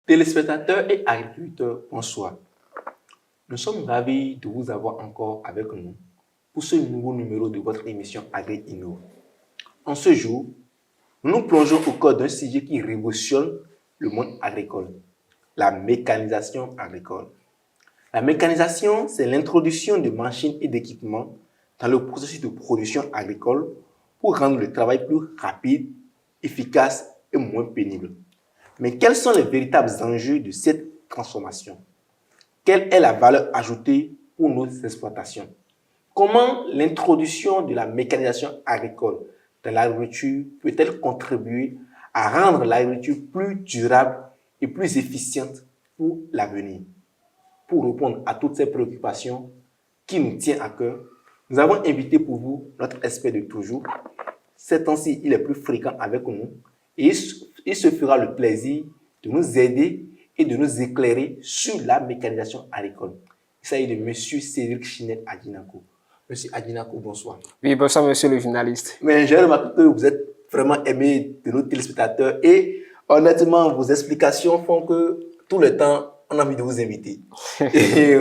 Téléspectateurs et agriculteurs, bonsoir. Nous sommes ravis de vous avoir encore avec nous pour ce nouveau numéro de votre émission Agri-Inno. En ce jour, nous nous plongeons au cœur d'un sujet qui révolutionne le monde agricole, la mécanisation agricole. La mécanisation, c'est l'introduction de machines et d'équipements dans le processus de production agricole pour rendre le travail plus rapide, efficace et moins pénible. Mais quels sont les véritables enjeux de cette transformation? Quelle est la valeur ajoutée pour nos exploitations? Comment l'introduction de la mécanisation agricole dans l'agriculture peut-elle contribuer à rendre l'agriculture plus durable et plus efficiente pour l'avenir? Pour répondre à toutes ces préoccupations qui nous tiennent à cœur, nous avons invité pour vous notre expert de toujours. Ces temps-ci, il est plus fréquent avec nous et il se fera le plaisir de nous aider et de nous éclairer sur la mécanisation agricole. Il s'agit de M. Cédric Chinette Adinako. Monsieur Adinako, bonsoir. Oui, bonsoir, monsieur le journaliste. Mais j'ai remarqué que vous êtes vraiment aimé de nos téléspectateurs et honnêtement, vos explications font que tout le temps, on a envie de vous inviter. Et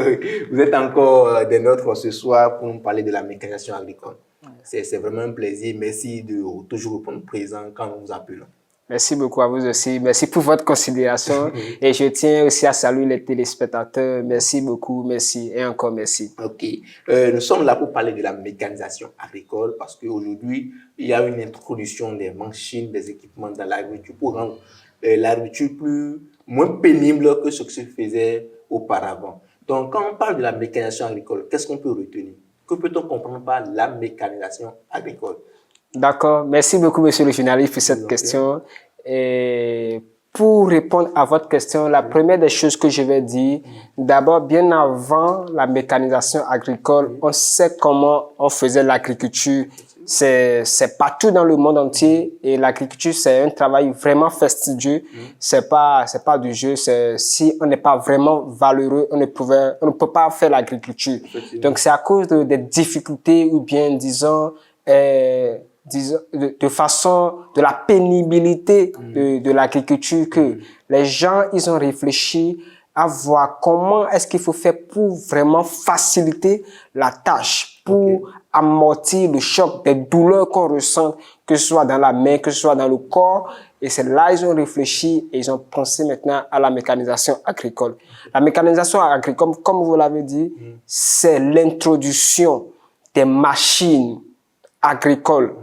vous êtes encore des nôtres ce soir pour nous parler de la mécanisation agricole. C'est vraiment un plaisir. Merci de toujours répondre présent quand nous vous appelons. Merci beaucoup à vous aussi. Merci pour votre considération. Et je tiens aussi à saluer les téléspectateurs. Merci beaucoup. Merci et encore merci. OK. Nous sommes là pour parler de la mécanisation agricole parce qu'aujourd'hui, il y a une introduction des machines, des équipements dans l'agriculture pour rendre l'agriculture moins pénible que ce que se faisait auparavant. Donc, quand on parle de la mécanisation agricole, qu'est-ce qu'on peut retenir? Que peut-on comprendre par la mécanisation agricole? D'accord. Merci beaucoup, monsieur le journaliste, pour cette question. Et pour répondre à votre question, la première des choses que je vais dire, d'abord, bien avant la mécanisation agricole, on sait comment on faisait l'agriculture. C'est partout dans le monde entier et l'agriculture, c'est un travail vraiment fastidieux. C'est pas du jeu. Si on n'est pas vraiment valeureux, on ne peut pas faire l'agriculture. Donc, c'est à cause des difficultés ou bien, disons, de la pénibilité de l'agriculture que les gens, ils ont réfléchi à voir comment est-ce qu'il faut faire pour vraiment faciliter la tâche, pour amortir le choc des douleurs qu'on ressent, que ce soit dans la main, que ce soit dans le corps. Et c'est là ils ont réfléchi et ils ont pensé maintenant à la mécanisation agricole. La mécanisation agricole, comme vous l'avez dit, c'est l'introduction des machines agricoles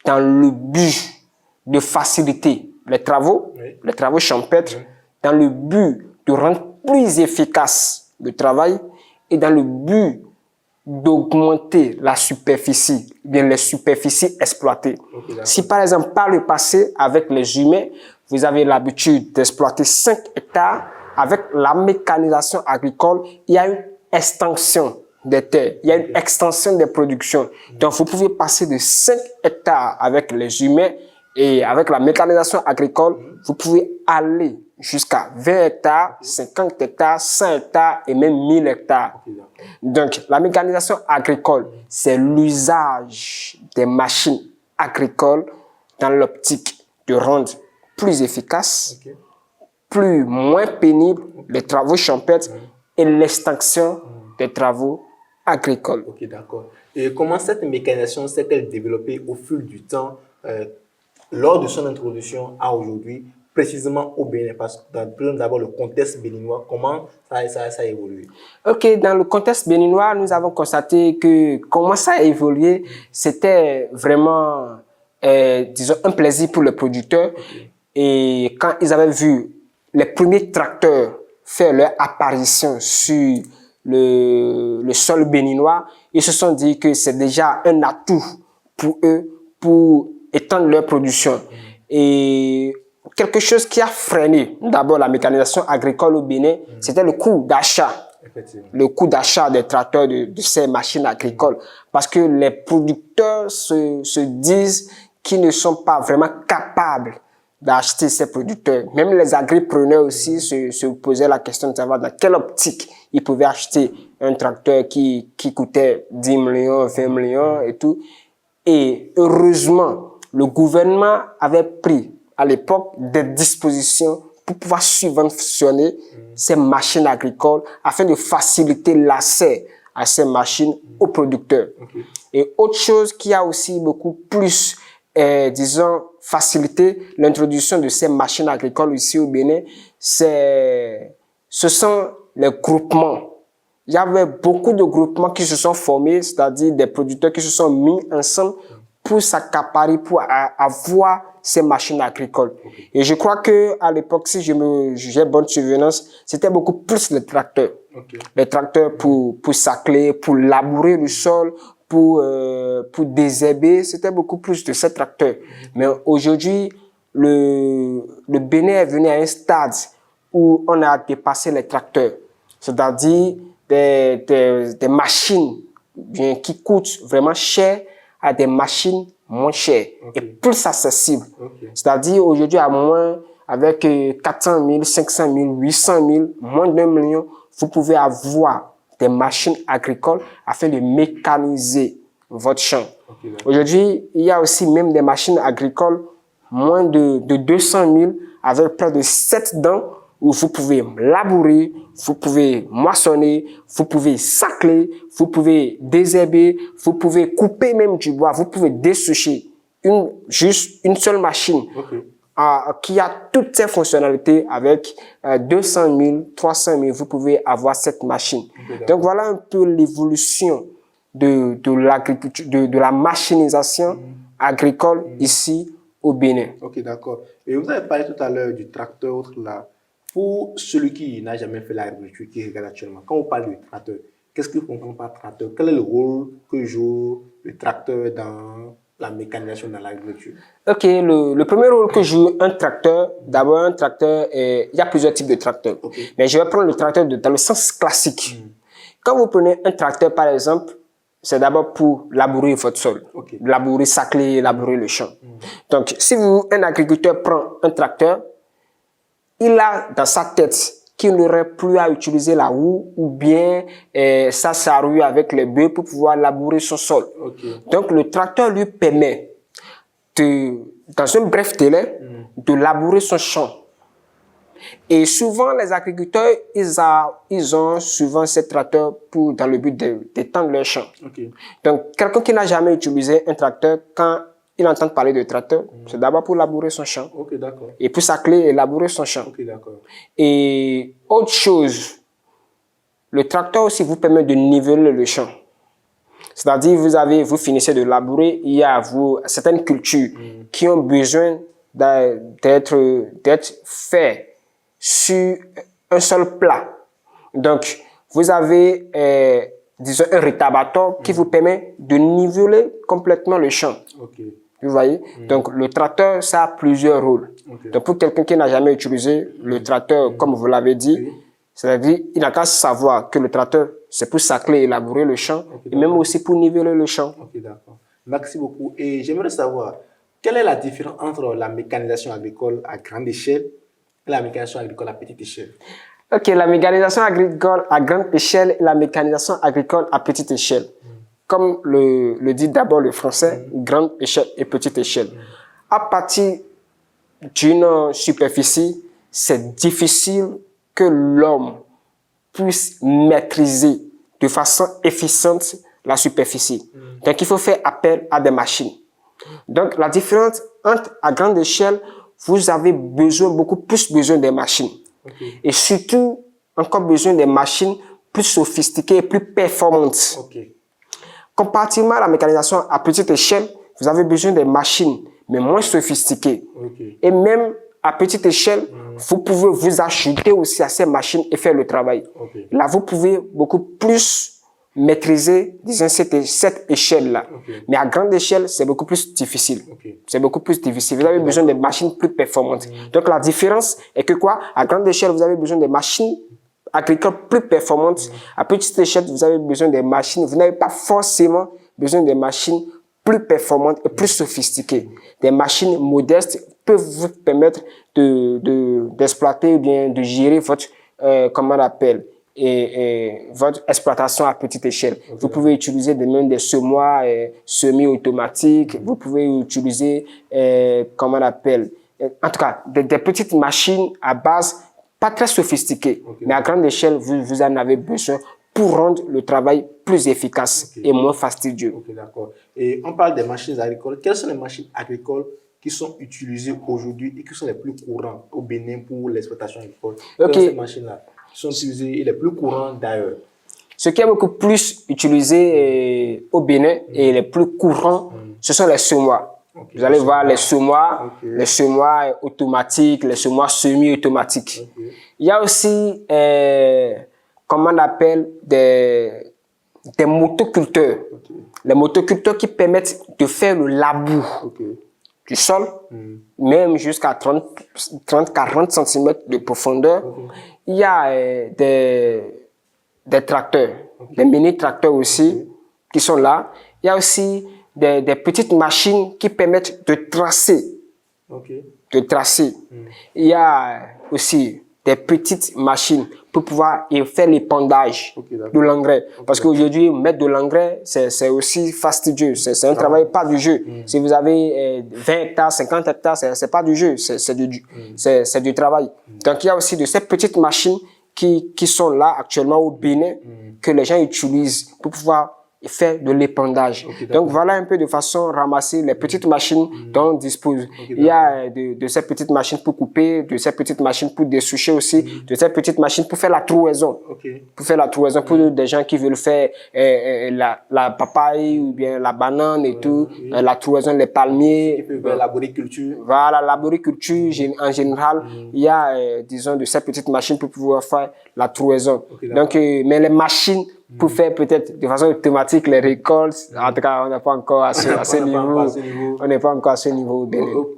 dans le but de faciliter les travaux champêtres, dans le but de rendre plus efficace le travail et dans le but d'augmenter la superficie, bien les superficies exploitées. Si par exemple, par le passé, avec les humains, vous avez l'habitude d'exploiter 5 hectares, avec la mécanisation agricole, il y a une extension des terres, il y a une extension des productions. Donc, vous pouvez passer de 5 hectares avec les humains et avec la mécanisation agricole, vous pouvez aller jusqu'à 20 hectares, 50 hectares, 100 hectares et même 1000 hectares. Donc, la mécanisation agricole, c'est l'usage des machines agricoles dans l'optique de rendre plus efficace, moins pénible les travaux champêtres et l'extinction des travaux agricoles. Ok, d'accord. Et comment cette mécanisation s'est-elle développée au fil du temps lors de son introduction à aujourd'hui, précisément au Bénin? Parce que prenons d'abord le contexte béninois, comment ça a évolué? Ok, dans le contexte béninois, nous avons constaté que comment ça a évolué, c'était vraiment, disons, un plaisir pour les producteurs. Et quand ils avaient vu les premiers tracteurs faire leur apparition sur le sol béninois, ils se sont dit que c'est déjà un atout pour eux pour étendre leur production. Et quelque chose qui a freiné d'abord la mécanisation agricole au Bénin, c'était le coût d'achat. Le coût d'achat des tracteurs, de ces machines agricoles. Parce que les producteurs se disent qu'ils ne sont pas vraiment capables d'acheter ces producteurs. Même les agripreneurs aussi se posaient la question de savoir dans quelle optique ils pouvaient acheter un tracteur qui coûtait 10 millions, 20 millions et tout. Et heureusement, le gouvernement avait pris à l'époque des dispositions pour pouvoir subventionner ces machines agricoles afin de faciliter l'accès à ces machines aux producteurs. Et autre chose qui a aussi beaucoup plus, disons, facilité l'introduction de ces machines agricoles ici au Bénin, ce sont les groupements. Il y avait beaucoup de groupements qui se sont formés, c'est-à-dire des producteurs qui se sont mis ensemble pour s'accaparer, pour avoir ces machines agricoles. Et je crois que à l'époque, si j'ai bonne souvenance, c'était beaucoup plus les tracteurs. Les tracteurs pour sacler, pour labourer le sol, pour désherber, c'était beaucoup plus de ces tracteurs. Mais aujourd'hui, le Bénin est venu à un stade où on a dépassé les tracteurs. C'est-à-dire des machines bien, qui coûtent vraiment cher à des machines moins chères et plus accessibles. C'est-à-dire aujourd'hui, à moins, avec 400 000, 500 000, 800 000, moins d'1 million, vous pouvez avoir des machines agricoles afin de mécaniser votre champ. Aujourd'hui, il y a aussi même des machines agricoles moins de 200 000 avec près de 7 dents où vous pouvez labourer, vous pouvez moissonner, vous pouvez sacler, vous pouvez désherber, vous pouvez couper même du bois, vous pouvez dessécher. Juste une seule machine qui a toutes ces fonctionnalités avec 200 000, 300 000, vous pouvez avoir cette machine. Donc voilà un peu l'évolution de l'agriculture, de la machinisation agricole ici au Bénin. Ok, d'accord. Et vous avez parlé tout à l'heure du tracteur, autre là. Pour celui qui n'a jamais fait l'agriculture, qui regarde actuellement, quand on parle du tracteur, qu'est-ce qu'il comprend par tracteur? Quel est le rôle que joue le tracteur dans la mécanisation dans l'agriculture? Ok, le premier rôle que joue un tracteur, d'abord un tracteur, il y a plusieurs types de tracteurs. Mais je vais prendre le tracteur dans le sens classique. Quand vous prenez un tracteur, par exemple, c'est d'abord pour labourer votre sol, labourer, sacler, labourer le champ. Donc, si un agriculteur prend un tracteur, il a dans sa tête qu'il n'aurait plus à utiliser la roue ou bien sa charrue avec les bœufs pour pouvoir labourer son sol. Donc, le tracteur lui permet, dans un bref délai, de labourer son champ. Et souvent, les agriculteurs, ils ont souvent ces tracteurs dans le but d'étendre leur champ. Donc, quelqu'un qui n'a jamais utilisé un tracteur, quand il entend parler de tracteur, c'est d'abord pour labourer son champ. Et pour sacler et labourer son champ. Et autre chose, le tracteur aussi vous permet de niveler le champ. C'est-à-dire, vous finissez de labourer, il y a certaines cultures qui ont besoin d'être faites sur un seul plat. Donc, vous avez, disons, un rétabator qui vous permet de niveler complètement le champ. Vous voyez? Donc, le tracteur, ça a plusieurs rôles. Donc, pour quelqu'un qui n'a jamais utilisé le tracteur, comme vous l'avez dit, c'est-à-dire, il n'a qu'à savoir que le tracteur, c'est pour sacler et labourer le champ, et même aussi pour niveler le champ. D'accord. Merci beaucoup. Et j'aimerais savoir, quelle est la différence entre la mécanisation agricole à grande échelle et la mécanisation agricole à petite échelle? Ok, la mécanisation agricole à grande échelle et la mécanisation agricole à petite échelle. Comme le dit d'abord le français, grande échelle et petite échelle. À partir d'une superficie, c'est difficile que l'homme puisse maîtriser de façon efficiente la superficie. Donc, il faut faire appel à des machines. Donc, la différence entre à grande échelle, vous avez beaucoup plus besoin des machines. Et surtout, encore besoin des machines plus sophistiquées et plus performantes. Comparativement à la mécanisation à petite échelle, vous avez besoin des machines, mais moins sophistiquées. Et même à petite échelle, vous pouvez vous ajouter aussi à ces machines et faire le travail. Là, vous pouvez beaucoup plus maîtriser, disons, cette échelle-là. Mais à grande échelle, c'est beaucoup plus difficile. C'est beaucoup plus difficile. Vous avez besoin de machines plus performantes. Donc, la différence est que quoi? À grande échelle, vous avez besoin de machines agricoles plus performantes. À petite échelle, vous avez besoin des machines. Vous n'avez pas forcément besoin de machines plus performantes et plus sophistiquées. Des machines modestes peuvent vous permettre d'exploiter ou bien de gérer votre, comment on appelle, votre exploitation à petite échelle. Vous pouvez utiliser même des semoirs semi-automatiques. Vous pouvez utiliser, comment on appelle, en tout cas, des petites machines à base pas très sophistiquées, mais à grande échelle, vous en avez besoin pour rendre le travail plus efficace et moins fastidieux. Ok, d'accord. Et on parle des machines agricoles. Quelles sont les machines agricoles qui sont utilisées aujourd'hui et qui sont les plus courantes au Bénin pour l'exploitation agricole? Quelles sont ces machines-là qui sont utilisées et les plus courantes d'ailleurs? Ce qui est beaucoup plus utilisé au Bénin et les plus courants, ce sont les semoirs. Vous allez voir les semoirs automatiques, les semoirs semi-automatiques. Il y a aussi, comment on appelle, des motoculteurs. Les motoculteurs qui permettent de faire le labour du sol, même jusqu'à 30-40 cm de profondeur. Il y a des tracteurs, des mini-tracteurs aussi qui sont là. Il y a aussi des petites machines qui permettent de tracer. Il y a aussi des petites machines pour pouvoir faire l'épandage de l'engrais. Parce qu'aujourd'hui, mettre de l'engrais, c'est aussi fastidieux. C'est un travail pas du jeu. Si vous avez 20 hectares, 50 hectares, c'est pas du jeu, c'est du travail. Donc, il y a aussi de ces petites machines qui sont là actuellement au Bénin, que les gens utilisent pour pouvoir faire de l'épandage. Donc voilà un peu de façon ramasser les petites machines dont on dispose. Il y a de ces petites machines pour couper, de ces petites machines pour dessoucher aussi, de ces petites machines pour faire la trouaison. Pour faire la trouaison pour des gens qui veulent faire la papaye ou bien la banane et tout, la trouaison, les palmiers. L'arboriculture. Voilà, l'arboriculture en général. Il y a, disons, de ces petites machines pour pouvoir faire la trouaison. Donc, mais les machines pour faire peut-être de façon automatique les récoltes. En tout cas, on n'est pas encore à ce niveau. On n'est pas encore à ce niveau.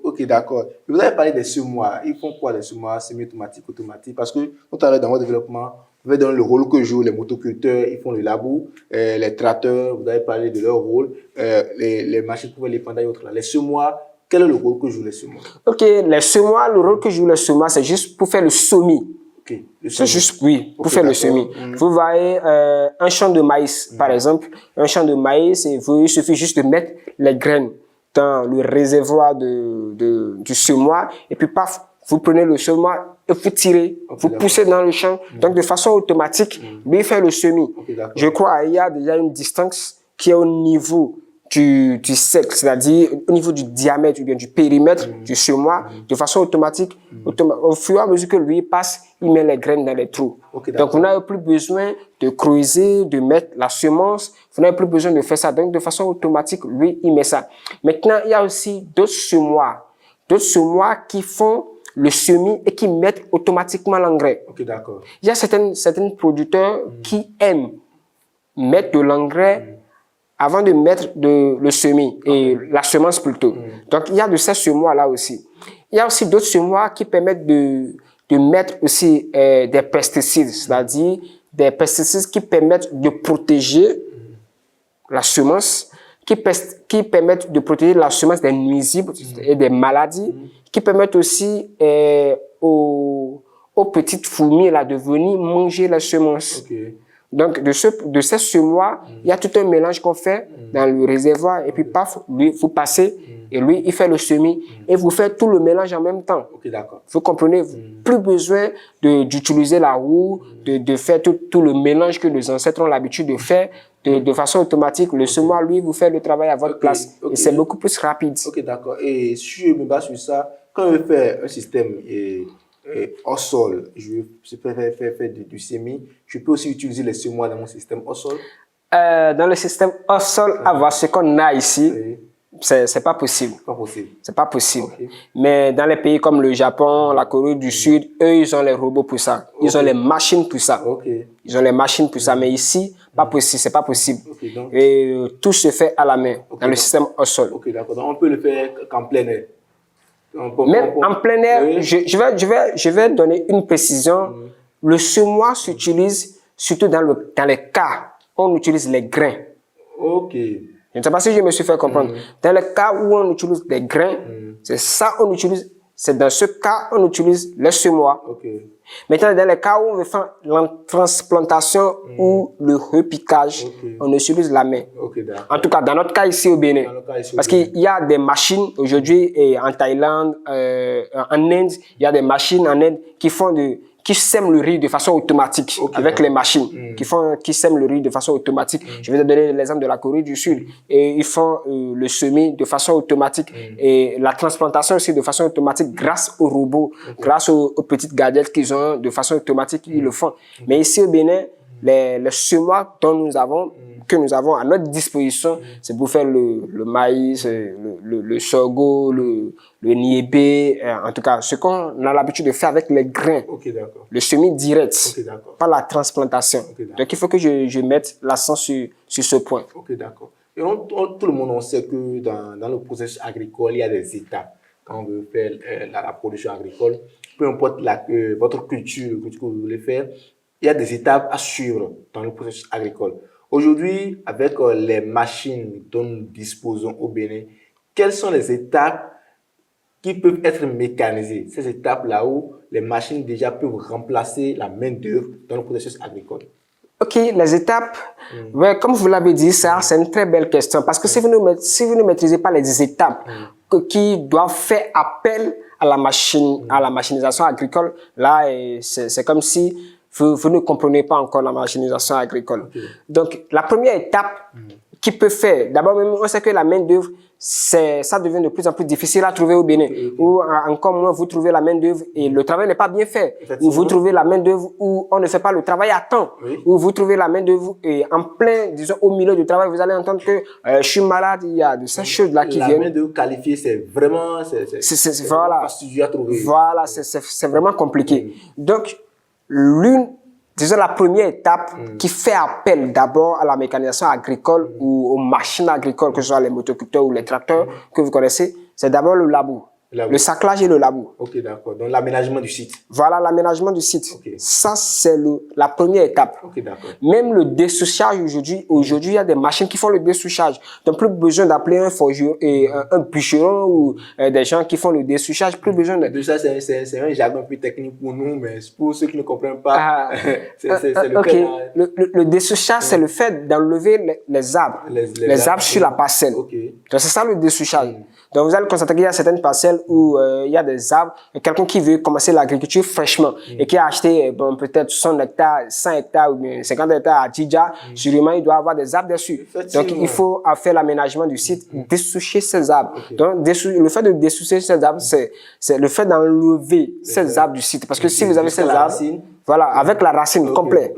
Ok, d'accord. Vous avez parlé des semoirs. Ils font quoi les semoirs semi-automatiques, automatiques? Parce que tout à l'heure, dans votre développement, vous avez donné le rôle que jouent les motoculteurs. Ils font le labour. Les tracteurs, vous avez parlé de leur rôle. Les machines pour l'épandage et autres. Les semoirs, quel est le rôle que jouent les semoirs? Ok, les semoirs, le rôle que jouent les semoirs, c'est juste pour faire le semis. C'est juste, pour faire le semis. Vous voyez un champ de maïs, par exemple. Un champ de maïs, il suffit juste de mettre les graines dans le réservoir du semoir. Et puis, paf, vous prenez le semoir et vous tirez, vous poussez dans le champ. Donc, de façon automatique, lui, il fait le semis. Je crois qu'il y a déjà une distance qui est au niveau du cercle, c'est-à-dire au niveau du diamètre ou bien du périmètre du semoir, de façon automatique. Au fur et à mesure que lui passe, il met les graines dans les trous. Donc, vous n'avez plus besoin de creuser, de mettre la semence. Vous n'avez plus besoin de faire ça. Donc, de façon automatique, lui, il met ça. Maintenant, il y a aussi d'autres semoirs qui font le semis et qui mettent automatiquement l'engrais. Il y a certains producteurs qui aiment mettre de l'engrais avant de mettre le semis et la semence plutôt. Donc, il y a de ces semoirs-là aussi. Il y a aussi d'autres semoirs qui permettent de mettre aussi des pesticides, c'est-à-dire des pesticides qui permettent de protéger la semence, qui permettent de protéger la semence des nuisibles et des maladies, qui permettent aussi aux petites fourmis là, de venir manger la semence. Donc, de ces semoirs, il y a tout un mélange qu'on fait dans le réservoir et puis paf, lui, vous passez et lui, il fait le semis et vous faites tout le mélange en même temps. Vous comprenez? Plus besoin d'utiliser la roue, de faire tout le mélange que les ancêtres ont l'habitude de faire de façon automatique. Le semoir, lui, vous fait le travail à votre place et c'est beaucoup plus rapide. Ok, d'accord. Et si je me base sur ça, quand je fais un système au sol, je peux faire du semis, je peux aussi utiliser les semoirs dans mon système au sol. Dans le système au sol, avoir ce qu'on a ici, c'est pas possible. C'est pas possible. Mais dans les pays comme le Japon, la Corée du Sud, eux, ils ont les robots pour ça. Ils ont les machines pour ça. Ils ont les machines pour ça. Mais ici, pas possible, c'est pas possible. Et tout se fait à la main, dans le système au sol. Ok, d'accord. Donc, on peut le faire qu'en plein air. Même en plein air, je vais donner une précision. Le semoir s'utilise surtout dans les cas où on utilise les grains. Je ne sais pas si je me suis fait comprendre. Dans les cas où on utilise des grains, c'est ça on utilise c'est dans ce cas, on utilise les semoirs. Ok. Maintenant, dans les cas où on veut faire la transplantation ou le repiquage, on utilise la main. Ok, d'accord. En tout cas, dans notre cas ici au Bénin. Parce qu'il y a des machines aujourd'hui et en Thaïlande, en Inde, il y a des machines en Inde qui sèment le riz de façon automatique avec les machines qui sèment le riz de façon automatique. Je vais te donner l'exemple de la Corée du Sud. Et ils font le semis de façon automatique et la transplantation aussi de façon automatique grâce aux robots, grâce aux petites gadgets qu'ils ont de façon automatique, ils le font. Mais ici au Bénin, les semoirs que nous avons à notre disposition, c'est pour faire le maïs, le sorgho, le niébé, en tout cas, ce qu'on a l'habitude de faire avec les grains. Le semis direct, pas la transplantation. Donc, il faut que je mette l'accent sur ce point. Ok, d'accord. Et tout le monde, on sait que dans le processus agricole, il y a des étapes. Quand on veut faire la production agricole, peu importe votre culture, que vous voulez faire, il y a des étapes à suivre dans le processus agricole. Aujourd'hui, avec les machines dont nous disposons au Bénin, quelles sont les étapes qui peuvent être mécanisées? Ces étapes-là où les machines déjà peuvent remplacer la main-d'œuvre dans le processus agricole. Ok, les étapes, ouais, comme vous l'avez dit, ça, c'est une très belle question. Parce que si vous ne maîtrisez pas les étapes qui doivent faire appel à la machinisation agricole, là, c'est comme si vous ne comprenez pas encore la machinisation agricole. Donc, la première étape qui peut faire, d'abord, on sait que la main-d'œuvre, ça devient de plus en plus difficile à trouver au Bénin. Ou encore moins, vous trouvez la main-d'œuvre et le travail n'est pas bien fait. Ou vous trouvez la main-d'œuvre où on ne fait pas le travail à temps. Ou vous trouvez la main-d'œuvre et en plein, disons, au milieu du travail, vous allez entendre que je suis malade, il y a de ces choses-là qui viennent. La main-d'œuvre qualifiée, c'est vraiment fastidieux à trouver. Voilà, c'est vraiment compliqué. Donc, disons la première étape qui fait appel d'abord à la mécanisation agricole ou aux machines agricoles, que ce soit les motoculteurs ou les tracteurs que vous connaissez, c'est d'abord le labour. Le saclage et le labour. Ok, d'accord. Donc, l'aménagement du site. Voilà, l'aménagement du site. Ça, c'est la première étape. Ok, d'accord. Même le dessouchage aujourd'hui, il y a des machines qui font le dessouchage. Donc, plus besoin d'appeler un forgeron et un bûcheron ou des gens qui font le dessouchage, plus besoin de... Ça, c'est un jargon un peu technique pour nous, mais pour ceux qui ne comprennent pas, c'est le dessouchage, c'est le fait d'enlever les arbres. Les arbres sur la parcelle. Donc, c'est ça le dessouchage. Donc, vous allez constater qu'il y a certaines parcelles où il y a des arbres. Quelqu'un qui veut commencer l'agriculture fraîchement et qui a acheté peut-être 100 hectares, 100 hectares ou bien 50 hectares à Djidja, sûrement, il doit avoir des arbres dessus. Donc, il faut faire l'aménagement du site, dessoucher ces arbres. Donc, le fait de dessoucher ces arbres, c'est le fait d'enlever ces arbres du site. Parce que si vous avez ces arbres, voilà, avec la racine complète.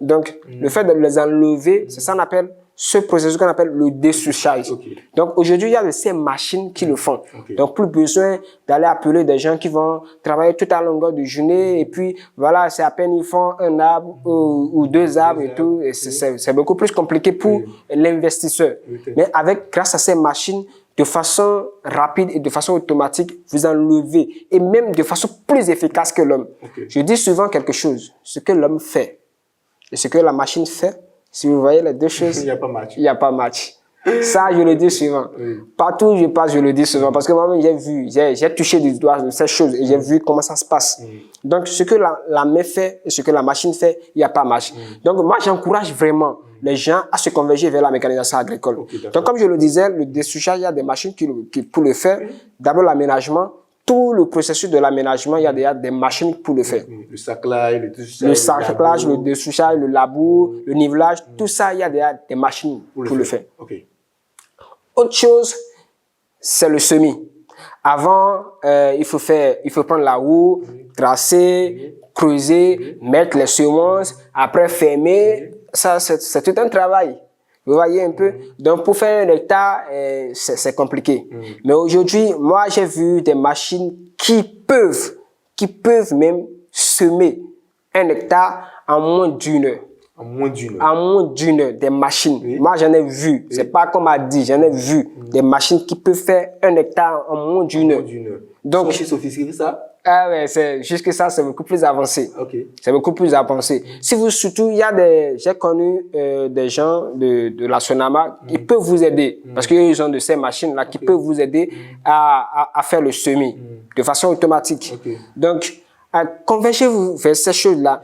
Donc, le fait de les enlever, c'est ça qu'on appelle ce processus qu'on appelle le dessouchage. Donc, aujourd'hui, il y a ces machines qui le font. Donc, plus besoin d'aller appeler des gens qui vont travailler toute la longueur de journée et puis, voilà, c'est à peine ils font un arbre ou deux arbres et tout. Et c'est beaucoup plus compliqué pour l'investisseur. Mais grâce à ces machines, de façon rapide et de façon automatique, vous enlevez et même de façon plus efficace que l'homme. Je dis souvent quelque chose, ce que l'homme fait et ce que la machine fait, si vous voyez les deux choses, il n'y a pas match. Il n'y a pas match. Ça, je le dis souvent. Partout où je passe, je le dis souvent. Parce que moi-même, j'ai touché du doigt de ces choses et j'ai vu comment ça se passe. Donc, ce que la main fait et ce que la machine fait, il n'y a pas match. Donc, moi, j'encourage vraiment les gens à se converger vers la mécanisation agricole. Donc, comme je le disais, le dessouchage, il y a des machines qui pour le faire. D'abord, l'aménagement. Tout le processus de l'aménagement, il y a déjà des machines pour le faire. Le saclage, le dessouchage, le labour, le nivelage, tout ça, il y a déjà des machines pour le faire. Autre chose, c'est le semis. Avant, il faut prendre la roue, tracer, creuser, mettre les semences, après fermer. Ça, c'est tout un travail. Vous voyez un peu? Donc, pour faire un hectare, c'est compliqué. Mais aujourd'hui, moi, j'ai vu des machines qui peuvent même semer un hectare en moins d'une heure. En moins d'une heure? En moins d'une heure, des machines. Moi, j'en ai vu. C'est pas comme a dit, j'en ai vu des machines qui peuvent faire un hectare en moins d'une heure. Donc, c'est aussi sophistiqué que ça? ah ouais, c'est jusque ça, c'est beaucoup plus avancé. Ok. C'est beaucoup plus avancé. Si vous, surtout, il y a des, j'ai connu des gens de la Sonama qui peuvent vous aider parce qu'ils ont de ces machines-là qui peuvent vous aider à faire le semis de façon automatique. Ok. Donc, convergez-vous vers ces choses-là.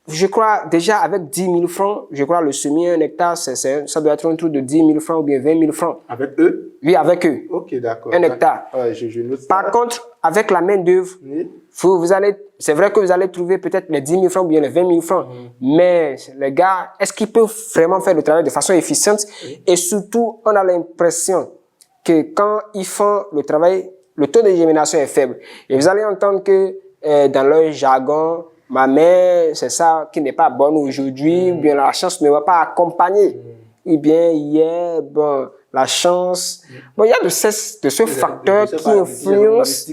Je crois déjà avec 10 000 francs, je crois le semis 1 hectare, ça doit être un truc de 10 000 francs ou bien 20 000 francs. Avec eux? Oui, avec eux. Ok, d'accord. 1 hectare. Je note ça. Par contre, avec la main d'œuvre, Oui. vous allez, c'est vrai que vous allez trouver peut-être les 10 000 francs ou bien les 20 000 francs. Mais les gars, est-ce qu'ils peuvent vraiment faire le travail de façon efficiente? Et surtout, on a l'impression que quand ils font le travail, le taux de germination est faible. Et vous allez entendre que dans leur jargon, ma main, c'est ça qui n'est pas bonne aujourd'hui, ou bien la chance ne va pas accompagner. Ou bien hier, bon, la chance. Bon, il y a de ce facteur qui influence,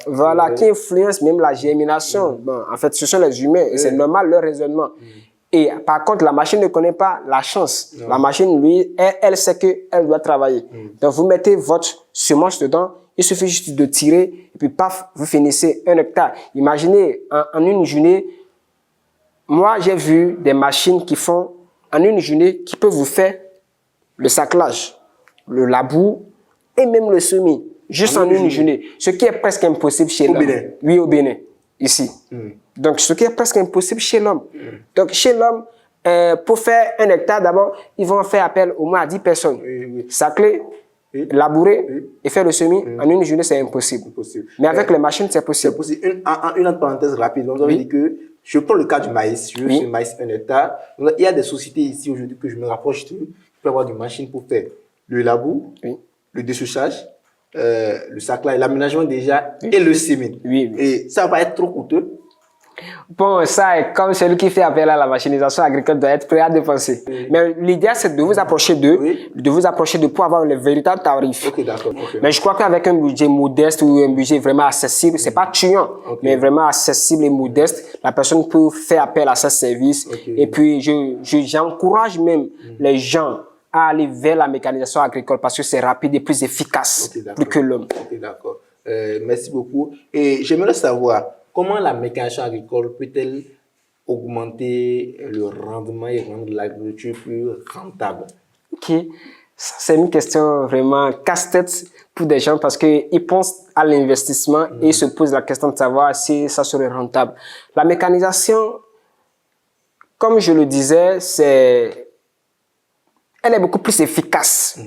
voilà, qui influence même la germination. Bon, en fait, ce sont les humains et c'est normal leur raisonnement. Et par contre, la machine ne connaît pas la chance. La machine, lui, elle sait qu'elle doit travailler. Donc, vous mettez votre semence dedans, il suffit juste de tirer, et puis paf, vous finissez 1 hectare. Imaginez, en une journée, moi, j'ai vu des machines qui font, en une journée, qui peuvent vous faire le saclage, le labour et même le semis, juste en une journée. Ce qui est presque impossible chez l'homme. Au Bénin? Oui, au Bénin, ici. Donc, ce qui est presque impossible chez l'homme. Donc, chez l'homme, pour faire 1 hectare, d'abord, ils vont faire appel au moins à 10 personnes. Sacler, labourer et faire le semis, en une journée, c'est impossible. Mais avec les machines, c'est possible. C'est possible. Une autre parenthèse rapide. Donc, vous avez dit que, je prends le cas du maïs. Je fais maïs 1 hectare. Donc, il y a des sociétés ici aujourd'hui que je me rapproche de, qui peuvent avoir des machines pour faire le labour, le dessouchage, le saclage, l'aménagement déjà et le semis. Et ça va être trop coûteux. Bon, ça est comme celui qui fait appel à la machinisation agricole doit être prêt à dépenser. Mais l'idée, c'est de vous approcher d'eux, pour avoir les véritables tarifs. Ok, d'accord. Mais je crois qu'avec un budget modeste ou un budget vraiment accessible, c'est pas tuant, mais vraiment accessible et modeste, la personne peut faire appel à ce service. Et puis, j'encourage même les gens à aller vers la mécanisation agricole parce que c'est rapide et plus efficace, plus que l'homme. Ok, d'accord. Merci beaucoup. Et j'aimerais savoir, comment la mécanisation agricole peut-elle augmenter le rendement et rendre l'agriculture plus rentable? Ok, ça c'est une question vraiment casse-tête pour des gens parce qu'ils pensent à l'investissement et ils se posent la question de savoir si ça serait rentable. La mécanisation, comme je le disais, elle est beaucoup plus efficace.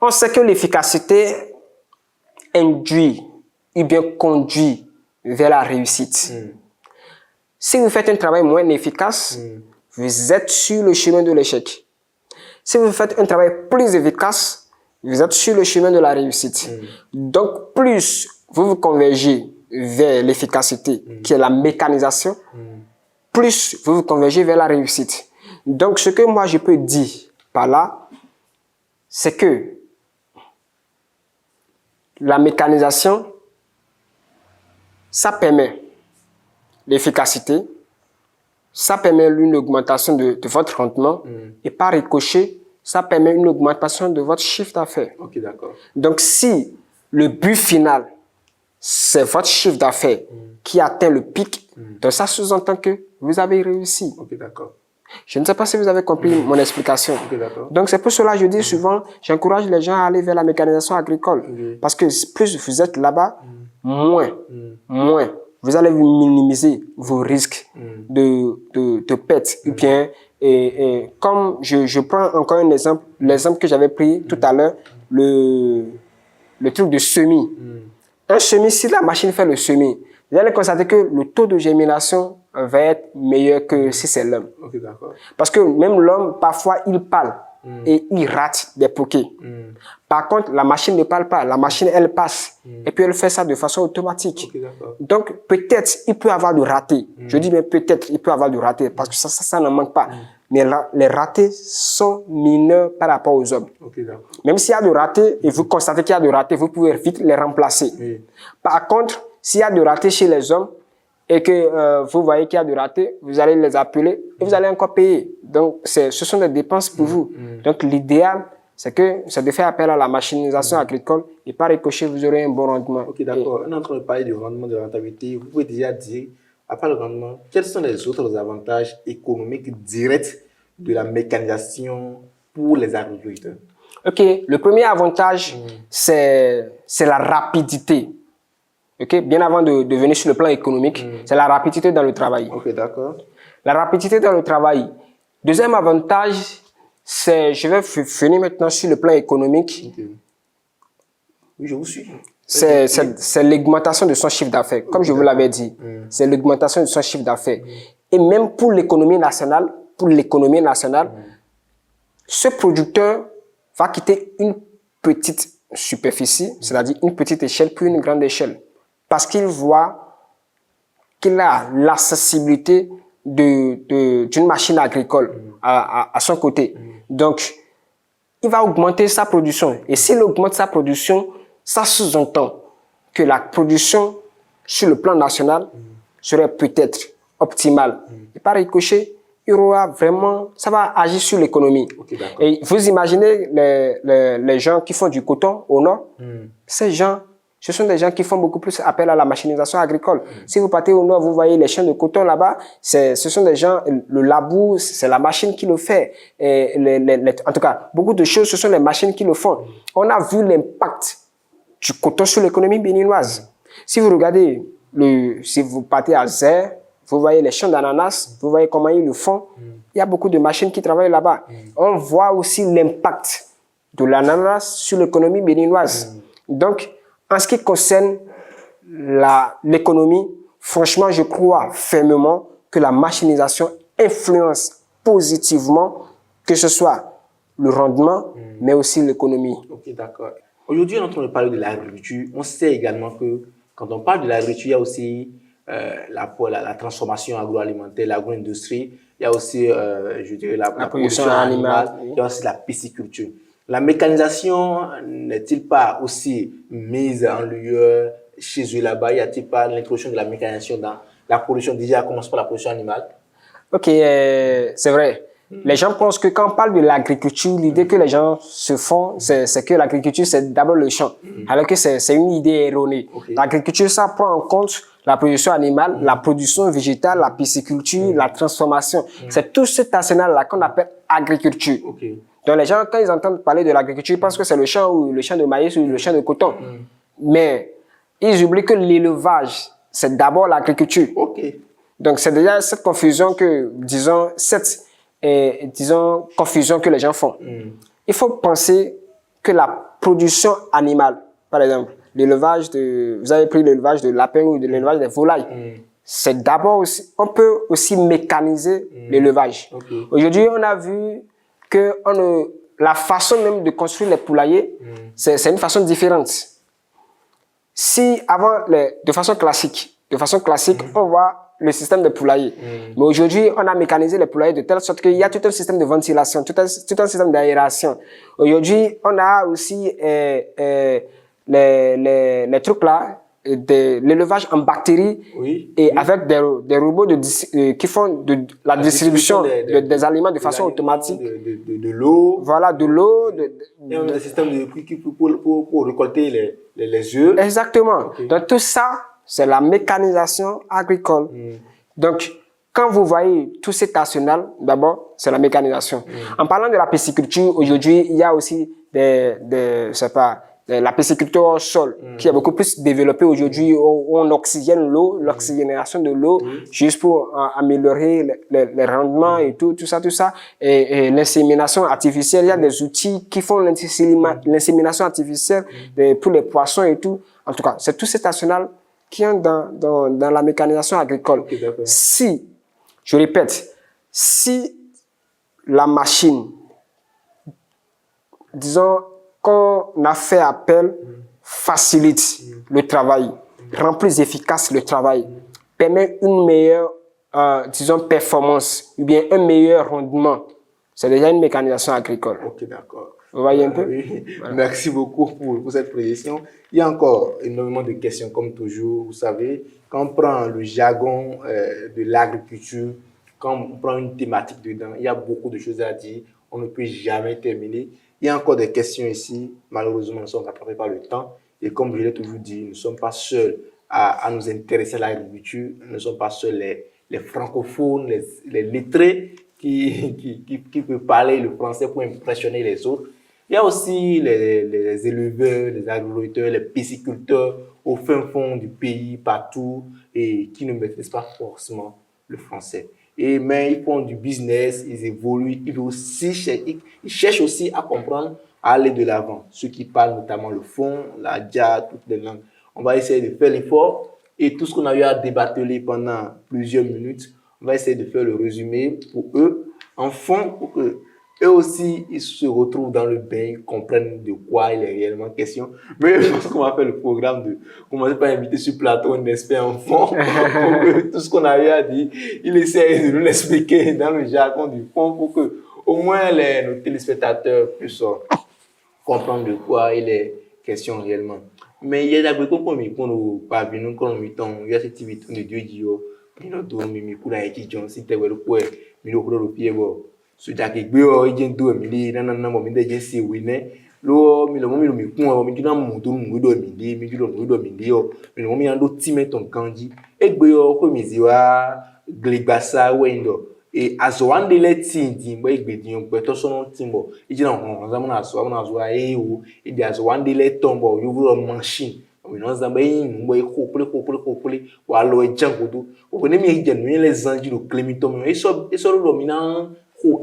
On sait que l'efficacité induit ou bien conduit vers la réussite. Si vous faites un travail moins efficace, vous êtes sur le chemin de l'échec. Si vous faites un travail plus efficace, vous êtes sur le chemin de la réussite. Donc, plus vous vous convergez vers l'efficacité, qui est la mécanisation, plus vous vous convergez vers la réussite. Donc, ce que moi je peux dire par là, c'est que la mécanisation, ça permet l'efficacité, ça permet une augmentation de votre rendement et par ricochet, ça permet une augmentation de votre chiffre d'affaires. Ok, d'accord. Donc, si le but final, c'est votre chiffre d'affaires qui atteint le pic, donc ça sous-entend que vous avez réussi. Ok, d'accord. Je ne sais pas si vous avez compris mon explication. Ok, d'accord. Donc, c'est pour cela que je dis souvent, j'encourage les gens à aller vers la mécanisation agricole. Parce que plus vous êtes là-bas, moins vous allez minimiser vos risques de perte. Ou bien, comme je prends encore un exemple, l'exemple que j'avais pris tout à l'heure, le truc de semis. Un semis, si la machine fait le semis, vous allez constater que le taux de germination va être meilleur que si c'est l'homme. Ok, d'accord. Parce que même l'homme, parfois, il parle et il rate des poquets. Par contre, la machine ne parle pas. La machine, elle passe. Et puis, elle fait ça de façon automatique. Ok, d'accord. Donc, peut-être, il peut avoir du raté. Je dis bien peut-être, il peut avoir du raté. Parce que ça n'en manque pas. Mais les ratés sont mineurs par rapport aux hommes. Ok, d'accord. Même s'il y a du raté et vous constatez qu'il y a du raté, vous pouvez vite les remplacer. Par contre, s'il y a du raté chez les hommes et que vous voyez qu'il y a du raté, vous allez les appeler et vous allez encore payer. Donc, ce sont des dépenses pour vous. Donc, l'idéal, c'est de faire appel à la machinisation agricole et par ricochet, vous aurez un bon rendement. Ok, d'accord. On est en train de parler du rendement, de rentabilité. Vous pouvez déjà dire, à part le rendement, quels sont les autres avantages économiques directs de la mécanisation pour les agriculteurs? Ok, le premier avantage, c'est la rapidité. Ok, bien avant de venir sur le plan économique, c'est la rapidité dans le travail. Ok, d'accord. La rapidité dans le travail. Deuxième avantage, c'est, je vais finir maintenant sur le plan économique. Ok. Oui, je vous suis. C'est l'augmentation de son chiffre d'affaires, comme je vous l'avais dit. C'est l'augmentation de son chiffre d'affaires. Et même pour l'économie nationale, ce producteur va quitter une petite superficie, c'est-à-dire une petite échelle, puis une grande échelle. Parce qu'il voit qu'il a l'accessibilité d'une machine agricole à son côté. Donc, il va augmenter sa production. Et s'il augmente sa production, ça sous-entend que la production sur le plan national serait peut-être optimale. Et par ricochet, il y aura vraiment, ça va agir sur l'économie. Okay, et vous imaginez les gens qui font du coton au nord, ces gens, ce sont des gens qui font beaucoup plus appel à la machinisation agricole. Si vous partez au nord, vous voyez les champs de coton là-bas, ce sont des gens, le labour, c'est la machine qui le fait. Et en tout cas, beaucoup de choses, ce sont les machines qui le font. On a vu l'impact du coton sur l'économie béninoise. Si vous regardez, si vous partez à Zer, vous voyez les champs d'ananas, vous voyez comment ils le font. Il y a beaucoup de machines qui travaillent là-bas. On voit aussi l'impact de l'ananas sur l'économie béninoise. Donc, en ce qui concerne l'économie, franchement, je crois fermement que la machinisation influence positivement, que ce soit le rendement, mais aussi l'économie. Ok, d'accord. Aujourd'hui, on est en train de parler de l'agriculture. On sait également que quand on parle de l'agriculture, il y a aussi la transformation agroalimentaire, l'agro-industrie. Il y a aussi, je dirais, la production animale. Oui. Il y a aussi la pisciculture. La mécanisation n'est-il pas aussi mise en lieu chez eux là-bas? Y a-t-il pas l'introduction de la mécanisation dans la production? Déjà, on commence par la production animale. Ok, c'est vrai. Les gens pensent que quand on parle de l'agriculture, l'idée que les gens se font, c'est que l'agriculture, c'est d'abord le champ. Alors que c'est une idée erronée. Okay. L'agriculture, ça prend en compte la production animale, la production végétale, la pisciculture, la transformation. C'est tout cet arsenal-là qu'on appelle agriculture. Okay. Donc les gens, quand ils entendent parler de l'agriculture, ils pensent que c'est le champ ou le champ de maïs ou le champ de coton. Mais ils oublient que l'élevage, c'est d'abord l'agriculture. Okay. Donc c'est déjà cette confusion que, disons confusion que les gens font. Il faut penser que la production animale, par exemple, l'élevage vous avez pris l'élevage de lapins ou de l'élevage des volailles. C'est d'abord aussi, on peut aussi mécaniser l'élevage. Okay. Aujourd'hui, on a vu que la façon même de construire les poulaillers, c'est une façon différente. Si avant, de façon classique, on voit le système de poulailler. Mais aujourd'hui, on a mécanisé les poulaillers de telle sorte qu'il y a tout un système de ventilation, tout un système d'aération. Aujourd'hui, on a aussi les trucs là, de l'élevage en bactéries et avec des robots qui font la distribution des aliments de façon automatique. De l'eau. Voilà, de l'eau. Et on a des systèmes pour récolter les œufs. Exactement. Okay. Donc tout ça, c'est la mécanisation agricole. Donc, quand vous voyez tout cet arsenal, d'abord, c'est la mécanisation. En parlant de la pisciculture, aujourd'hui, il y a aussi la pisciculture au sol, qui est beaucoup plus développée aujourd'hui, où on oxygène l'eau, l'oxygénation de l'eau, juste pour améliorer les rendements et tout ça. Et l'insémination artificielle, il y a des outils qui font l'insémination artificielle pour les poissons et tout. En tout cas, c'est tout cet arsenal qui est dans la mécanisation agricole. Okay, je répète, si la machine, disons, qu'on a fait appel, facilite le travail, rend plus efficace le travail, permet une meilleure, performance, ou bien un meilleur rendement, c'est déjà une mécanisation agricole. Ok, d'accord. Vous voyez un peu? Oui. Voilà. Merci beaucoup pour cette précision. Il y a encore énormément de questions, comme toujours. Vous savez, quand on prend le jargon de l'agriculture, quand on prend une thématique dedans, il y a beaucoup de choses à dire. On ne peut jamais terminer. Il y a encore des questions ici. Malheureusement, nous sommes rattrapés par le temps. Et comme je l'ai toujours dit, nous ne sommes pas seuls à nous intéresser à l'agriculture. Nous ne sommes pas seuls les francophones, les lettrés qui peuvent parler le français pour impressionner les autres. Il y a aussi les éleveurs, les agriculteurs, les pisciculteurs au fin fond du pays, partout, et qui ne maîtrisent pas forcément le français. Mais ils font du business, ils évoluent, ils cherchent aussi à comprendre, à aller de l'avant. Ceux qui parlent notamment le fond, la dia, toutes les langues. On va essayer de faire l'effort et tout ce qu'on a eu à débattre pendant plusieurs minutes, on va essayer de faire le résumé pour eux, en fond, pour que eux aussi, ils se retrouvent dans le bain, ils comprennent de quoi il est réellement question. Mais je pense qu'on va faire le programme de commencer par inviter sur plateau un expert en fond, pour que tout ce qu'on a eu à dire, il essaie de nous l'expliquer dans le jargon du fond, pour que au moins nos téléspectateurs puissent comprendre de quoi il est question réellement. Mais il y a des gens qui nous parviennent, il y a cette activité de Dieu dit, il y a des gens qui ont été so jake gbe o je ndo mi le na mo mi de je se we ne lo mi lo mo mi kun o mi ju na mo to mu do mi le mi ju lo mu do mi le o mi lo mi an do ti meton kanji egbe o ko mi zi wa gligbasa we ndo e azo wan de le ti ndi mo egbe di on pe to so no timbo e je na ho za mo na so e wo e di azo wan de le tombo yo wo machine mi no za ba yin mo e ko pole wa lo e jangodo o ne mi je no le zanji lo clemito mi e so lo mi na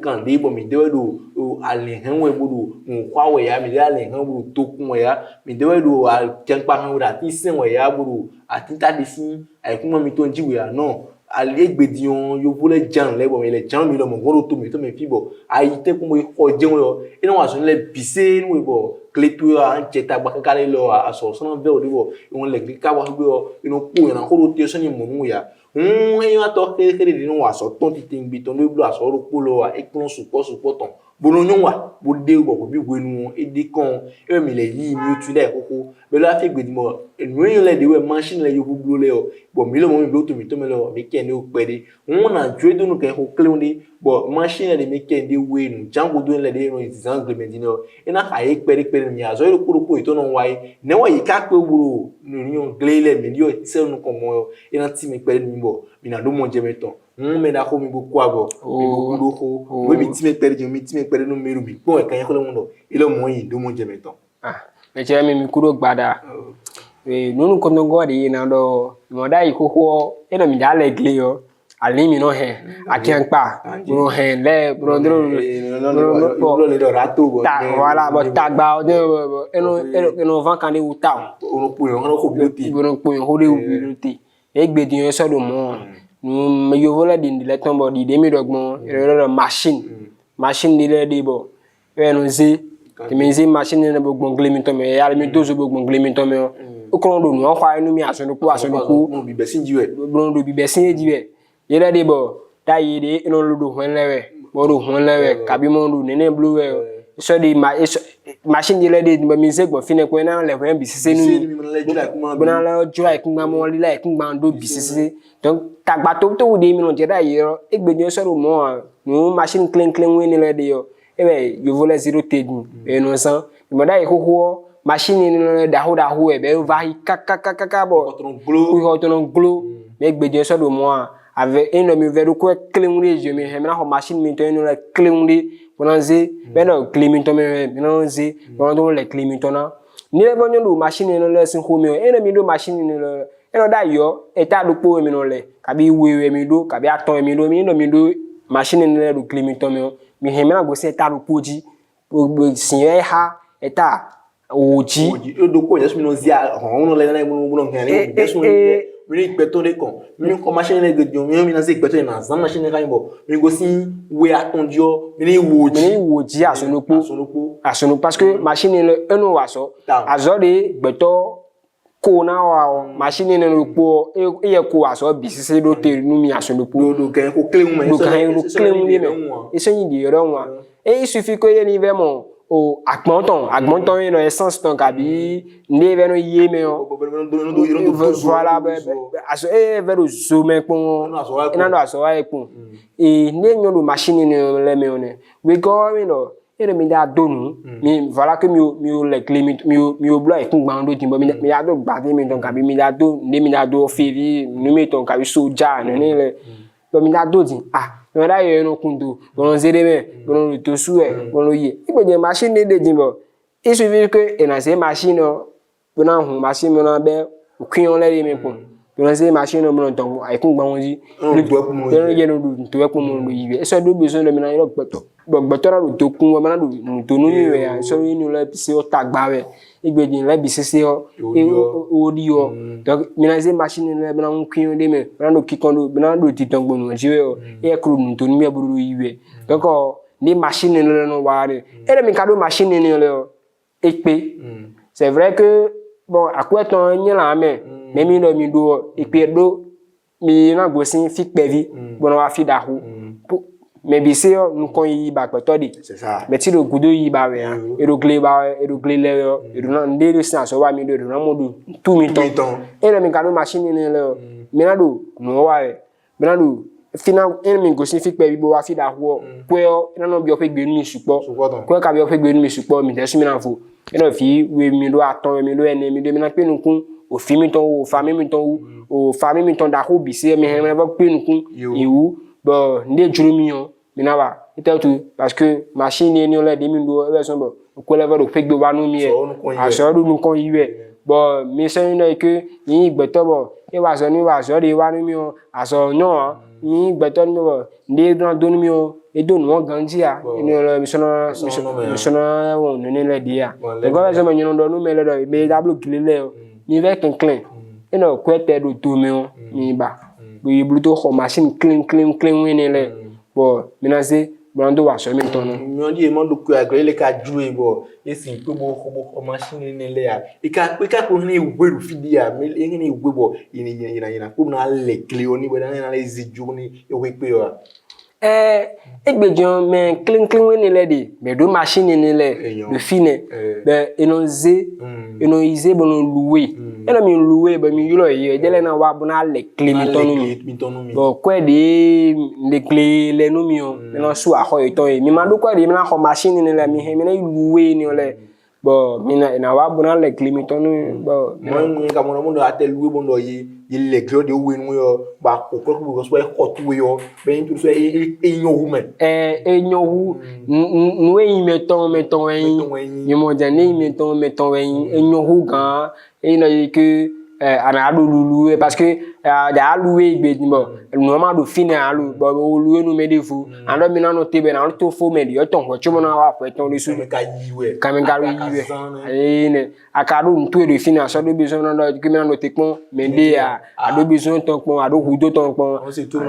kan de bo mi de do alehan we budu nkwa we ya mi de alehan budu tokun we ya mi de do ajanpa han we ati sin we ya budu ati ta de sin aikun mi to nji we ya no ale gbedion yo bole jan le bo mi le jan mi lo mo goro to mi fi bo ayi te kun mo ko je wo ina wa so le bise nu we bo kletu an jeta gba kakale lo aso so no ve o de bo won le ka wa gbe o ino po yan ko ro te so ni mo nu ya ẹ̀yin atọ́ kékeré nínú aṣọ tó ti tẹ̀ ń gbé tán lórí aṣọ orúkọ lọ wa ẹ̀kún sùpọ̀ tán bolonyo wa bó dé gbọ̀ bí wẹnu èdè kan ẹ̀rọ mi lẹ̀ yí mi ó tu lẹ̀ kókó bẹ́ẹ̀ láti gbèdìmọ̀ ẹ̀nu ẹ̀yìn lẹ̀ dẹ̀wẹ̀ máṣíìnì lẹ̀ yóò gbogbo lẹ̀ ọ̀ bọ̀ mí lọ́mọ mi ló tó mi tó mi lọ mi kẹ́ ẹ̀ ní ó pẹ́ de wọn náà ju ẹ̀dùnú kẹ́ ẹ̀ kílẹ̀ de bọ̀ máṣíìnì lẹ̀ mi kẹ́ ẹ̀ ní wẹ̀ nù jangodo lẹ̀ dẹ̀ ẹ̀rọ ìtìsán gbẹmẹ̀dì náà ẹ̀ náà kà yé pẹ́rẹ́pẹ́rẹ́ mi àzọ́ ẹ̀rọ kórópó ìtọ́nà wáyé nẹ́wọ̀ yìí ká pé wúro nìyẹn gílẹ̀ lẹ̀ mi ní ọ̀ sẹ́nu kan mọ́ ẹ̀ náà tì mí pẹ́rẹ́ mi bọ̀ mi nà ló mọ̀ jẹ́ mi tán me da ko mi bo kwa go mi bo kudo ko we mi ti me pere no meru mi pon e kan ko le mo ile mo yin do mo je meton me che mi kudo gbada nunu ko ngo de na do mo da ikoko e no mi da le gle yo ali mi no he akianpa no he le bro le do rato go ta voilà bo tagba o de eno van kan de uta o po yo ko bioti bo po yo ho de bioti egbedi yo so do mo nous yo vola din le tombo di demi dogmo le machine di le di bo e no zi ke mi zi machine na bo gbon gleminto me ya mi dozo bo gbon gleminto me o ko do no kwa enu mi aso no ku bi besin jiwe bro do bi besin jiwe ye le di bo da yi de eno lo do hon lewe bo do hon lewe kabi mo do nene blue we so di machine di le di mi zi gbon fine ko na le wen bi sise nu bo na la joy ku ma mo li la ku ma do bi sise donc tagba to de mi no je da yo egbedio so ro mo no machine clean we ni le de yo e yo vola zero tegu e no san mo da ikoko machine ni no da ho e be va kaka bo ko to no glo me egbedio so ro mo avec eno mi veru ko clean we je mi he na ho machine mi to no le clean we bonanze be no clean to me no ze bonan le clean to na ni le bonyo do machine no le sin ho mi eno mi do machine ni le eno da yo eta do po mi no le kabi wewe mi do kabi aton mi do machine ni le do climito mi he me na go se eta do poji sin e ha eta oji do ko yesu mi no zia hon no le na mo no ngani yesu mi ni peto de kon mi ko machine le gdio mi na se peto na zan machine kan bo mi go sin we atondio mi ni woji asonopo parce que machine le eno waso azode gbeto ko na wa machine no po e ko aso bisise do te nu mi aso do po do kan ko clean me e so yin di ro wa e il suffit que ye ni vraiment o agbonton no essence ton kabi ne ve no ye me o voilà aso e ve do zo me pon ina do aso wa e pon e ne nyo do machine no le me one we go we no et le mida donu mais voilà que mieux les clés mieux blanc et tout bando timbo mi ya do gbade mi donc abi mi da do ne mi da do feri nu mi ton ka soja ne le do mi da do din no da ye no kundu bon zere me bon to su e bon yi igbe je machine de dimbo il suffit que et na ces machine bon hu machine mon be kwion le mi pon bon ces machine mon ton ai kun gba won ji le do ye no do to e pon mo yi e so do beso le mi na yo gbeto na do kun wo ma na do to nu mi we so ni le se o tagba we igbe je le bi sese o odi o donc mi na ces machine le na kwion de me na do kikondo na do ti ton gbonu ji we o e kru nu to nu mi buru yi we donc ni machine le no ware e le mi ka do machine ni le o ekpe c'est vrai que bon à quoi ton ni la mais mi no mi do ekpe do mi na go sin fi pevi bon wa fi da hu mais bi se nous kon yi ba peto di c'est ça mais ti do gudo yi ba we e do gle le e do na nde do sin so wa mi do na mo do tout mi ton e le mi ka do machine ni le mi na do no wa we mi na do final mi go sin fi pevi bo wa fi da hu ko na no bi o fe gbe nu mi supo ko ka bi o fe gbe nu mi supo mi de su mi na fo e no fi we mi do aton mi do ene mi do mi na pe nu kun o fi mi ton o fa mi ton o fa mi ton da ho bi se mi he me va pe nu kun iwu bon nde juru mi yon mi na ba ite tout parce que machine ni le de mi do e so bo ko le va do pe gbe wa nu mi e a so do nu kon yi we bon mi se ni que ni gbeto bo e wa so de wa nu mi o a so yan ni gbeto ni bo nde do nu mi o e do nu won ganji a ni le mi so na won ni le dia e go so mo yin do nu me le do be da blo kile le ni ve clean e no ko te do to mi o mi ba bi bluto ho machine clean we ni le bon menacé bon do wa so mi ton no mi on di e mo do ku agre le ka ju e bo e si pe bo ho machine ni le ya e ka ko ni weru fidi ya mi e ni we bo ina ko na le clean oni bo na le ziju ni e we pe yo egbejon men clean we ni le di mais do machine ni le le fine be enonze enoize bon louer ena mi louer be mi yulo ye dele na wa bo na le clean mi ton mi bon ko de le clean le no mi o na su a ho to mi ma do ko de mi na ho machine ni le mi he mi na louer ni le bon mi na wa bo na le clean mi ton bon mo ka mo do atel louer bon do yi le clean de we nu yo ba ko ko so e hot we yo be ntu so e nyohu me nyohu nu e meton yi mo ja ni meton we nyohu gan e na que ana do lulu parce que da louer gbe ni bo normal do fine alu bo louer nu me defu ando mi na no tebe na to fo me yo ton ko chumo na wa fo ton le su ka yiwe ne akado ntu e fine aso do bezo na do que me na no tekpon me de a do bezo ton pon a do hudo ton pon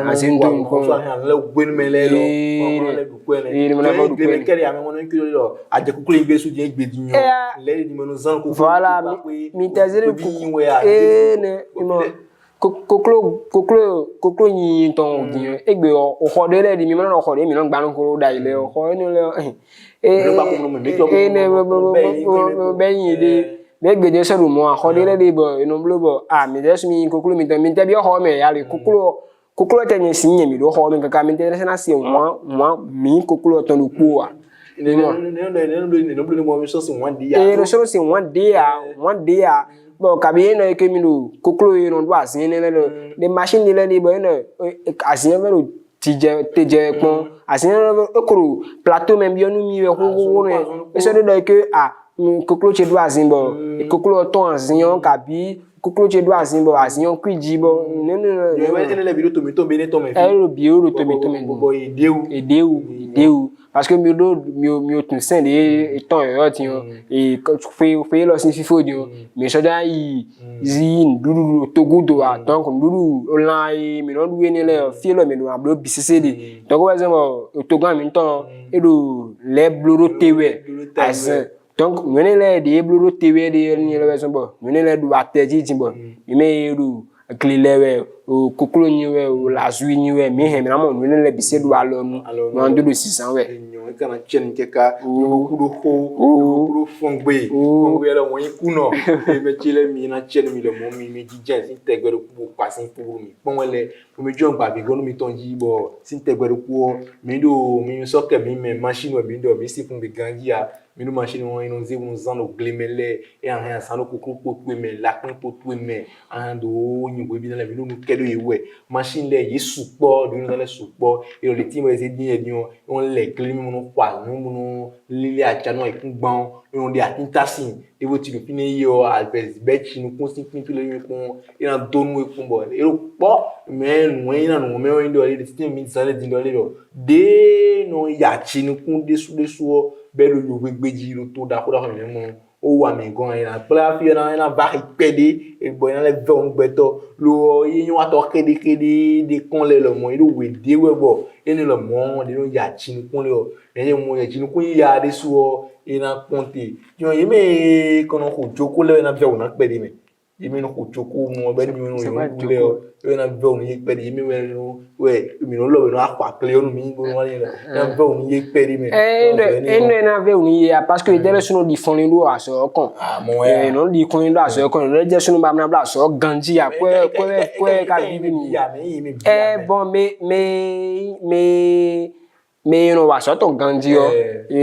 asin ton pon so han le gbe nu me le lo le du ko ne mo na do ko ne kere ame mo no kilo lo a je kukule igbe su je igbe dinyo le di mo no zan ko voilà mi tazere ne mo koklo yin ton din egbe o ho de le di mi mo na ho de mi na gba nu ko da ile o ho ni le be yin de be gbe je so ru mo ho de le de bo inu blo bo mi de su mi koklo mi te bi ho me ya le koklo te ni sin mi do ho mi kaka mi te na si mo mi koklo ton lu ku a no mo mi so si one day so si one day bon kabiye no ke mi do koklo yi no do asin ni le de machine ni le ni bo no asin ve do teje pon asin okoro plateau même bi onu mi we ho ne e so do ke koklo che do asin bo koklo ton asin yon kabi koklo che do asin bo asin yon kwiji bo no le bi do to be ne to me bi o to me bo ideu parce que mi tun sen de ton yo ti yo e fe lo sin fifo di yo mi so da yi zin duru togudo a donc duru online mi no duwe ni le fi lo mi do ablo bisese de donc wa zemo togan mi ton e do le bloro tewe as donc mi ne le de bloro tewe de ni le zemo mi ne le do ateji ti bo mi me do Glile, ou Kokolo Niwe, ou la Zui Niwe, mais évidemment, nous ne les bisous à l'homme, nous en 600, ouais. Kana chen keka kudo ho fongbe la won kuno e me chile mi na chen mi le mo mi jija sin tegere ku pa sin ku mi pon wele mo me jo gba bi gonu mi ton ji bo sin tegere ku mi do mi so ke mi me machine mi do mi si fun bi gangi ya mi no machine won ino zi won zan no glemele e an han san no ku me la kun po tu me an do yin we bi na le mi no kedo yewe machine le yi supo do no le supo e le ti mo e se din e din on le glemi mo kwa no lile acha no ikungbon on de atintasin e wo ti mi fini yo albert bechi no kun sin fin le mi kun ina donu ekunbo e ro po me nu ina no me o ndo le ti mi sale din le do de no ya chi no kun de su o be lo yo gbegbeji lo to da ko da mi mo o wa mi gan ina pla fi na va pede e bo ina le ve on gbeto lo yin wa to kede de kon le lo mo iro we de we bo eni lo mo de no ya chi no kun le o eye mo ye chi no kun ya de su o ina konte yo ye me kono ko joko le na ve ona pede me yemi no ko joko mo be mi no yo le o yo na ve oni ye pede yemi we no we mi no lo we no akwa kle onu mi go wa le na ve oni ye pede me na ve oni ya parce que dele suno di fon ndo aso kon no di kon ndo aso kon le je suno ba na bla so ganji ya kwe ka bibi mi bon mais no wa so to ganji yo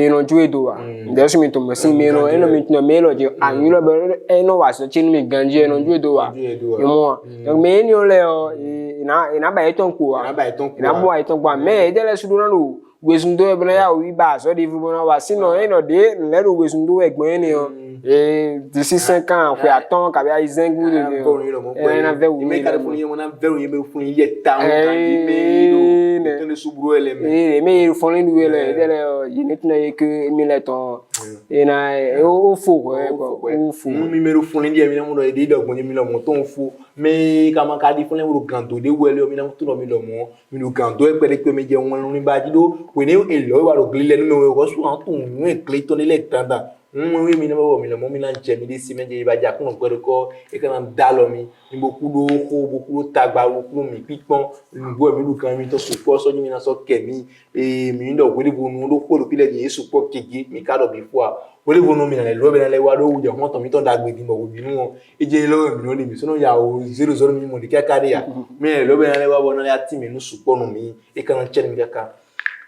no juwe do wa de su mi to mo si me no eno mi no me lo je anyu lo be no wa so chinu mi ganji no juwe do wa mo me ni o le o ina ba eton ku wa ina bo eton ku me dele su do na lo wesundo e bna ya wi ba so de fu bona wa sino eno de le ro wesundo egbon ni o d'ici 5 ans faut attendre ka bia izengu de na ve wu me ka fun ye mo na ve wu ye me fun ye ta on ka di me do to le subro ele me fun ni duele dele yinit na ye que mi le ton ina o fo o fo mi me ro fun ni dia mi na mo do de dogbon mi lo mo ton fo me ka ma ka di fun le wo gando de wele mi na to lo mi lo mo mi lo gando e pere pe me je won ni ba di do we ni e lo wa ro glile no ko su an tun nu e clayton le tanda oui mi na bo mi lo mo mi na je mi de si me je ba ja kun gbere ko e kan da lo mi boku do tagba boku mi pipon ngbo mi lu kan mi to so po so ni na so kemi mi ndo we bo nu do ko do pile je so po keje mi ka do bi fo a we bo nu mi na le lo be na le wa do wu je won to mi to da gbe di mo wo bi nu e je lo mi no ni mi so no ya o 00 mi mo de ka de ya mi lo be na le wa bo na ya ti mi nu so po nu mi e kan chen mi ka.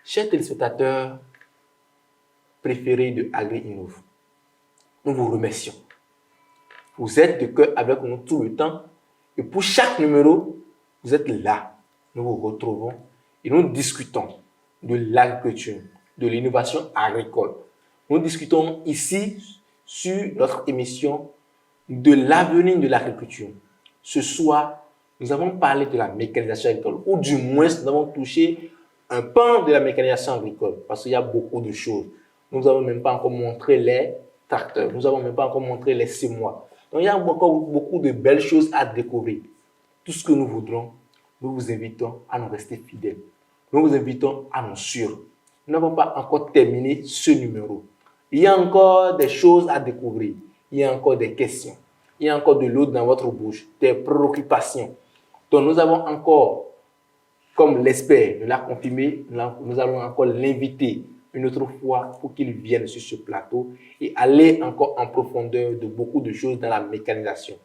Chers téléspectateurs préférés de Agri-Innov, nous vous remercions. Vous êtes de cœur avec nous tout le temps. Et pour chaque numéro, vous êtes là. Nous vous retrouvons et nous discutons de l'agriculture, de l'innovation agricole. Nous discutons ici sur notre émission de l'avenir de l'agriculture. Ce soir, nous avons parlé de la mécanisation agricole, ou du moins, nous avons touché un pan de la mécanisation agricole, parce qu'il y a beaucoup de choses. Nous n'avons même pas encore montré les tracteurs, nous n'avons même pas encore montré les 6 mois. Donc, il y a encore beaucoup de belles choses à découvrir. Tout ce que nous voudrons, nous vous invitons à nous rester fidèles. Nous vous invitons à nous suivre. Nous n'avons pas encore terminé ce numéro. Il y a encore des choses à découvrir. Il y a encore des questions. Il y a encore de l'eau dans votre bouche, des préoccupations. Donc, nous avons encore, comme l'expert nous l'a confirmé, nous allons encore l'inviter une autre fois pour qu'il vienne sur ce plateau et aller encore en profondeur de beaucoup de choses dans la mécanisation.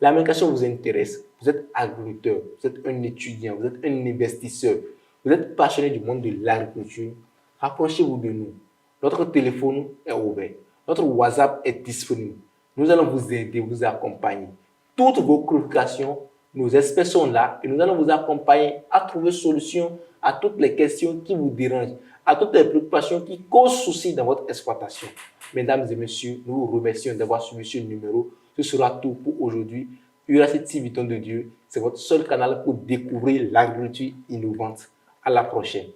La mécanisation vous intéresse, vous êtes agriculteur, vous êtes un étudiant, vous êtes un investisseur, vous êtes passionné du monde de l'agriculture, rapprochez-vous de nous. Notre téléphone est ouvert, notre WhatsApp est disponible. Nous allons vous aider, vous accompagner. Toutes vos préoccupations, nos experts sont là et nous allons vous accompagner à trouver solution à toutes les questions qui vous dérangent, à toutes les préoccupations qui causent souci dans votre exploitation. Mesdames et messieurs, nous vous remercions d'avoir suivi ce numéro. Ce sera tout pour aujourd'hui. Uracity Viton de Dieu, c'est votre seul canal pour découvrir l'agriculture innovante. À la prochaine.